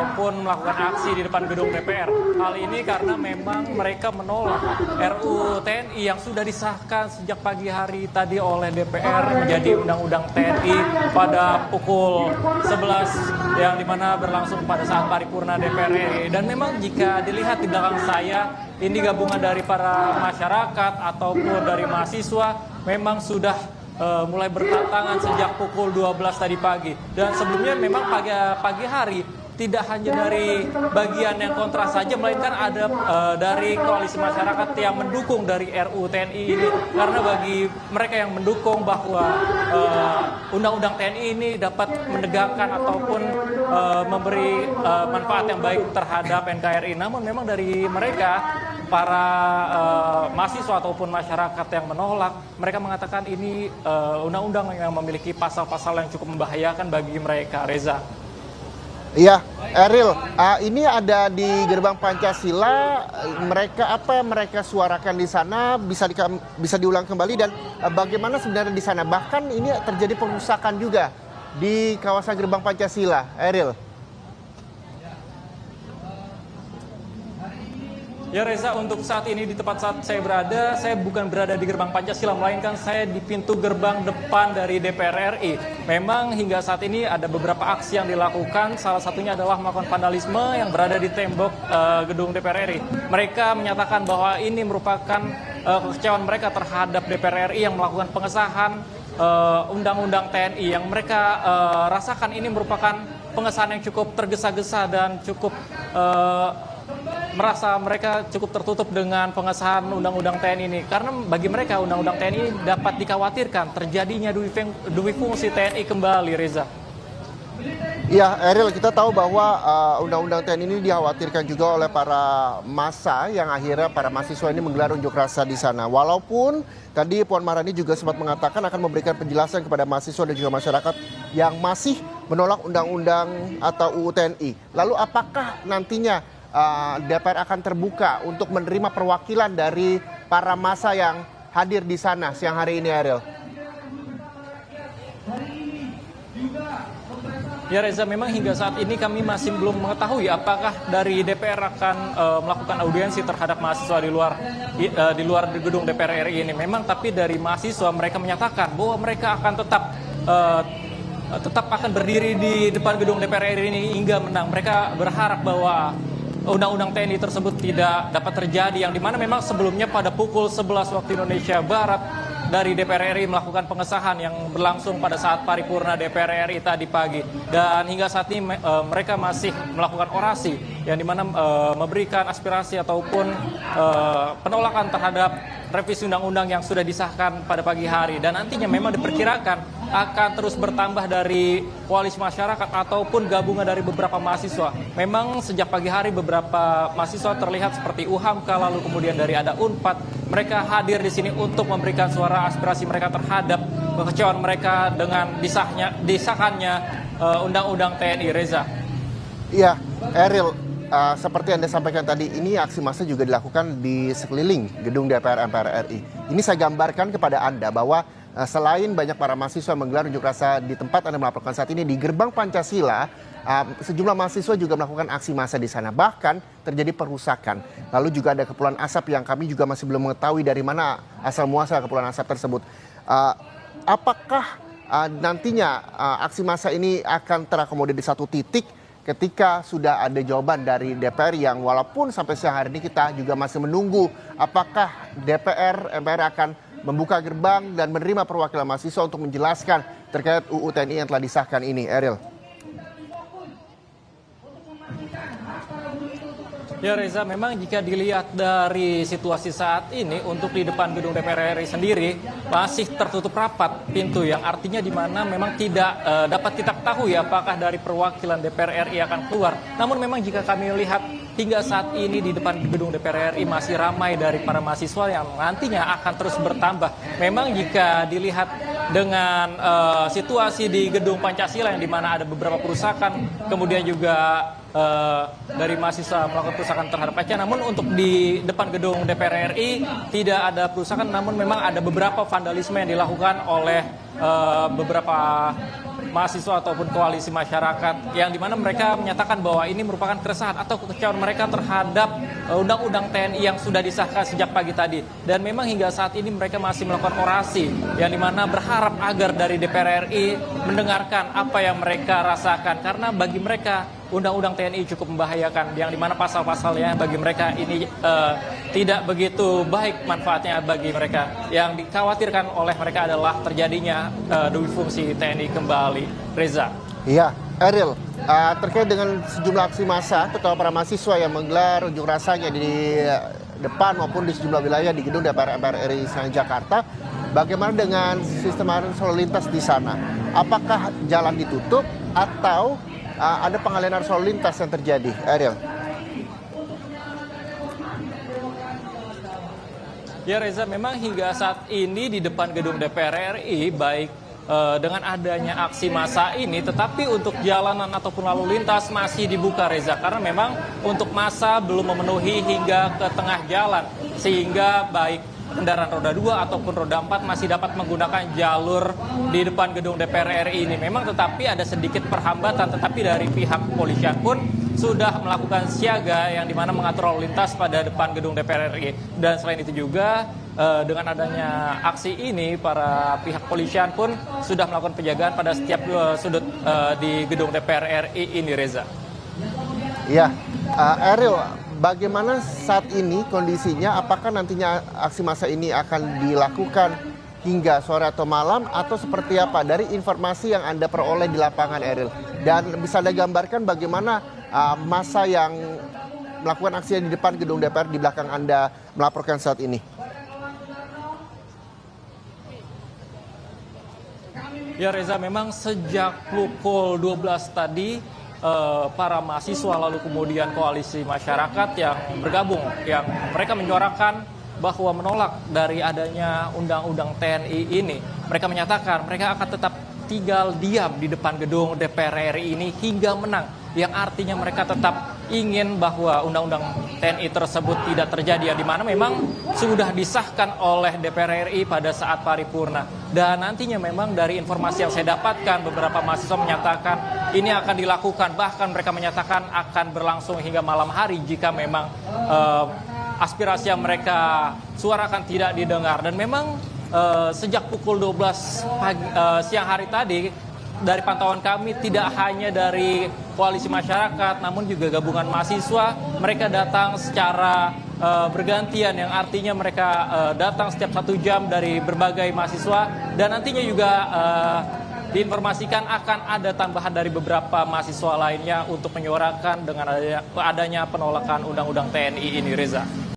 ataupun melakukan aksi di depan gedung DPR. Hal ini karena memang mereka menolak RUU TNI yang sudah disahkan sejak pagi hari tadi oleh DPR menjadi Undang-Undang TNI pada pukul 11 yang dimana berlangsung pada saat paripurna DPR RI. Dan memang jika dilihat di belakang saya, ini gabungan dari para masyarakat ataupun dari mahasiswa memang sudah mulai berdatangan sejak pukul 12 tadi pagi. Dan sebelumnya memang pagi hari tidak hanya dari bagian yang kontra saja, melainkan ada dari koalisi masyarakat yang mendukung dari RUU TNI ini. Karena bagi mereka yang mendukung bahwa Undang-Undang TNI ini dapat menegakkan ataupun memberi manfaat yang baik terhadap NKRI. Namun memang dari mereka, para mahasiswa ataupun masyarakat yang menolak, mereka mengatakan ini undang-undang yang memiliki pasal-pasal yang cukup membahayakan bagi mereka, Reza. Iya, Eril, ini ada di gerbang Pancasila. Apa yang mereka suarakan di sana bisa diulang kembali, dan bagaimana sebenarnya di sana? Bahkan ini terjadi perusakan juga di kawasan gerbang Pancasila, Eril. Ya Reza, untuk saat ini di tempat saat saya berada, saya bukan berada di gerbang Pancasila, melainkan saya di pintu gerbang depan dari DPR RI. Memang hingga saat ini ada beberapa aksi yang dilakukan, salah satunya adalah melakukan vandalisme yang berada di tembok gedung DPR RI. Mereka menyatakan bahwa ini merupakan kekecewaan mereka terhadap DPR RI yang melakukan pengesahan Undang-Undang TNI yang mereka rasakan ini merupakan pengesahan yang cukup tergesa-gesa dan cukup merasa mereka cukup tertutup dengan pengesahan Undang-Undang TNI ini. Karena bagi mereka Undang-Undang TNI dapat dikhawatirkan terjadinya duwi fungsi TNI kembali, Reza. Ya, Eril, kita tahu bahwa Undang-Undang TNI ini dikhawatirkan juga oleh para massa yang akhirnya para mahasiswa ini menggelar unjuk rasa di sana. Walaupun tadi Puan Maharani juga sempat mengatakan akan memberikan penjelasan kepada mahasiswa dan juga masyarakat yang masih menolak Undang-Undang atau UU TNI. Lalu apakah nantinya DPR akan terbuka untuk menerima perwakilan dari para massa yang hadir di sana siang hari ini, Ariel? Ya Reza, memang hingga saat ini kami masih belum mengetahui apakah dari DPR akan melakukan audiensi terhadap mahasiswa di luar gedung DPR RI ini. Memang tapi dari mahasiswa mereka menyatakan bahwa mereka akan tetap akan berdiri di depan gedung DPR RI ini hingga menang. Mereka berharap bahwa Undang-Undang TNI tersebut tidak dapat terjadi, yang dimana memang sebelumnya pada pukul 11 waktu Indonesia Barat dari DPR RI melakukan pengesahan yang berlangsung pada saat paripurna DPR RI tadi pagi. Dan hingga saat ini mereka masih melakukan orasi yang dimana memberikan aspirasi ataupun penolakan terhadap revisi undang-undang yang sudah disahkan pada pagi hari. Dan nantinya memang diperkirakan akan terus bertambah dari koalisi masyarakat ataupun gabungan dari beberapa mahasiswa. Memang sejak pagi hari beberapa mahasiswa terlihat seperti UHAMKA, lalu kemudian dari ada UNPAD. Mereka hadir di sini untuk memberikan suara aspirasi mereka terhadap kekecewaan mereka dengan disahkannya Undang-Undang TNI, Reza. Iya, Eril, seperti Anda sampaikan tadi, ini aksi massa juga dilakukan di sekeliling gedung DPR MPR RI. Ini saya gambarkan kepada Anda bahwa selain banyak para mahasiswa menggelar unjuk rasa di tempat Anda melaporkan saat ini, di gerbang Pancasila, sejumlah mahasiswa juga melakukan aksi massa di sana. Bahkan terjadi perusakan. Lalu juga ada kepulan asap yang kami juga masih belum mengetahui dari mana asal muasal kepulan asap tersebut. Apakah nantinya aksi massa ini akan terakomodir di satu titik ketika sudah ada jawaban dari DPR, yang walaupun sampai siang hari ini kita juga masih menunggu apakah DPR MPR akan membuka gerbang dan menerima perwakilan mahasiswa untuk menjelaskan terkait UU TNI yang telah disahkan ini, Eril. Ya Reza, memang jika dilihat dari situasi saat ini untuk di depan gedung DPR RI sendiri masih tertutup rapat pintu, yang artinya di mana memang tidak dapat kita ketahui apakah dari perwakilan DPR RI akan keluar. Namun memang jika kami lihat hingga saat ini di depan gedung DPR RI masih ramai dari para mahasiswa yang nantinya akan terus bertambah. Memang jika dilihat dengan situasi di gedung Pancasila yang dimana ada beberapa perusakan, kemudian juga dari mahasiswa melakukan perusakan terhadap kaca. Namun untuk di depan gedung DPR RI tidak ada perusakan, namun memang ada beberapa vandalisme yang dilakukan oleh beberapa mahasiswa ataupun koalisi masyarakat yang dimana mereka menyatakan bahwa ini merupakan keresahan atau kekecewaan mereka terhadap undang-undang TNI yang sudah disahkan sejak pagi tadi. Dan memang hingga saat ini mereka masih melakukan orasi yang dimana berharap agar dari DPR RI mendengarkan apa yang mereka rasakan, karena bagi mereka undang-undang TNI cukup membahayakan, yang dimana pasal-pasalnya bagi mereka ini tidak begitu baik manfaatnya bagi mereka. Yang dikhawatirkan oleh mereka adalah terjadinya dual fungsi TNI kembali. Reza. Iya, Eril, terkait dengan sejumlah aksi massa terutama para mahasiswa yang menggelar unjuk rasanya di depan maupun di sejumlah wilayah di gedung DPR MPR RI Senayan Jakarta, bagaimana dengan sistem arus lalu lintas di sana? Apakah jalan ditutup atau ada pengalihan arus lalu lintas yang terjadi, Eril? Ya Reza, memang hingga saat ini di depan gedung DPR RI baik dengan adanya aksi massa ini, tetapi untuk jalanan ataupun lalu lintas masih dibuka Reza, karena memang untuk massa belum memenuhi hingga ke tengah jalan, sehingga baik kendaraan roda 2 ataupun roda 4 masih dapat menggunakan jalur di depan gedung DPR RI ini. Memang tetapi ada sedikit perhambatan, tetapi dari pihak kepolisian pun sudah melakukan siaga yang dimana mengatur lalu lintas pada depan gedung DPR RI. Dan selain itu juga dengan adanya aksi ini, para pihak kepolisian pun sudah melakukan penjagaan pada setiap sudut di gedung DPR RI ini, Reza. Ya, Eril, bagaimana saat ini kondisinya? Apakah nantinya aksi massa ini akan dilakukan hingga sore atau malam, atau seperti apa dari informasi yang Anda peroleh di lapangan, Eril? Dan bisa Anda gambarkan bagaimana massa yang melakukan aksi di depan gedung DPR di belakang Anda melaporkan saat ini? Ya Reza, memang sejak pukul 12 tadi para mahasiswa lalu kemudian koalisi masyarakat yang bergabung, yang mereka menyuarakan bahwa menolak dari adanya undang-undang TNI ini. Mereka menyatakan mereka akan tetap tinggal diam di depan gedung DPR RI ini hingga menang, yang artinya mereka tetap ingin bahwa undang-undang TNI tersebut tidak terjadi, yang dimana memang sudah disahkan oleh DPR RI pada saat paripurna. Dan nantinya memang dari informasi yang saya dapatkan, beberapa mahasiswa menyatakan ini akan dilakukan, bahkan mereka menyatakan akan berlangsung hingga malam hari jika memang aspirasi yang mereka suarakan tidak didengar. Dan memang sejak pukul 12 siang hari tadi, dari pantauan kami tidak hanya dari koalisi masyarakat namun juga gabungan mahasiswa, mereka datang secara bergantian, yang artinya mereka datang setiap 1 jam dari berbagai mahasiswa. Dan nantinya juga diinformasikan akan ada tambahan dari beberapa mahasiswa lainnya untuk menyuarakan dengan adanya penolakan undang-undang TNI ini, Reza.